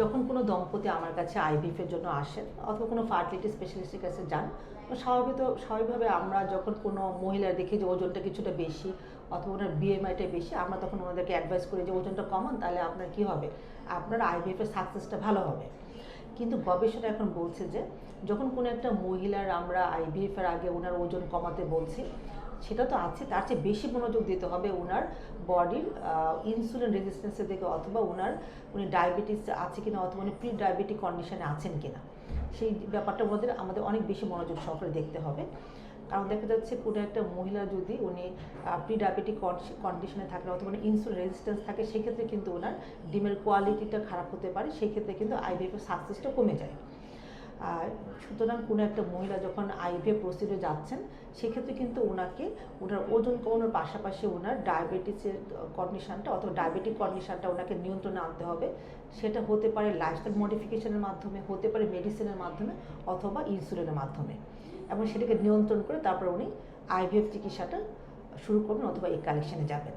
যখন কোনো দম্পতি আমার কাছে আইভিএফের জন্য আসেন অথবা কোনো ফার্টিলিটি স্পেশালিস্টের কাছে যান, তো স্বাভাবিকভাবে আমরা যখন কোনো মহিলার দেখি যে ওজনটা কিছুটা বেশি অথবা ওনার বিএমআইটা বেশি, আমরা তখন ওনাদেরকে অ্যাডভাইস করি যে ওজনটা কমান, তাহলে আপনার কী হবে, আপনার আইভিএফের সাকসেসটা ভালো হবে। কিন্তু গবেষণা এখন বলছে যে যখন কোনো একটা মহিলার আমরা আইভিএফের আগে ওনার ওজন কমাতে বলছি, সেটা তো আছে, তার চেয়ে বেশি মনোযোগ দিতে হবে ওনার বডির ইনসুলিন রেজিস্ট্যান্সের দিকে, অথবা উনি ডায়াবেটিস আছে কিনা, অথবা উনি প্রি ডায়াবেটিক কন্ডিশনে আছেন কিনা, সেই ব্যাপারটা আমাদের অনেক বেশি মনোযোগ সহকারে দেখতে হবে। কারণ দেখা যাচ্ছে কোনো একটা মহিলা যদি উনি প্রি ডায়াবেটিক কন্ডিশনে থাকে অথবা ইনসুলিন রেজিস্ট্যান্স থাকে, সেক্ষেত্রে কিন্তু ওনার ডিমের কোয়ালিটিটা খারাপ হতে পারে, সেই ক্ষেত্রে কিন্তু আইভিএফের সাকসেসটা কমে যায়। সুতরাং কোনো একটা মহিলা যখন আইভিএফ প্রসিডিউরে যাচ্ছেন, সেক্ষেত্রে কিন্তু ওনার ওজন কমানোর পাশাপাশি ওনার ডায়াবেটিসের কন্ডিশনটা অথবা ডায়াবেটিক কন্ডিশনটা ওনাকে নিয়ন্ত্রণে আনতে হবে। সেটা হতে পারে লাইফস্টাইল মডিফিকেশনের মাধ্যমে, হতে পারে মেডিসিনের মাধ্যমে, অথবা ইনসুলিনের মাধ্যমে, এবং সেটাকে নিয়ন্ত্রণ করে তারপর উনি আইভিএফ চিকিৎসাটা শুরু করবেন অথবা এই কালেকশনে যাবেন।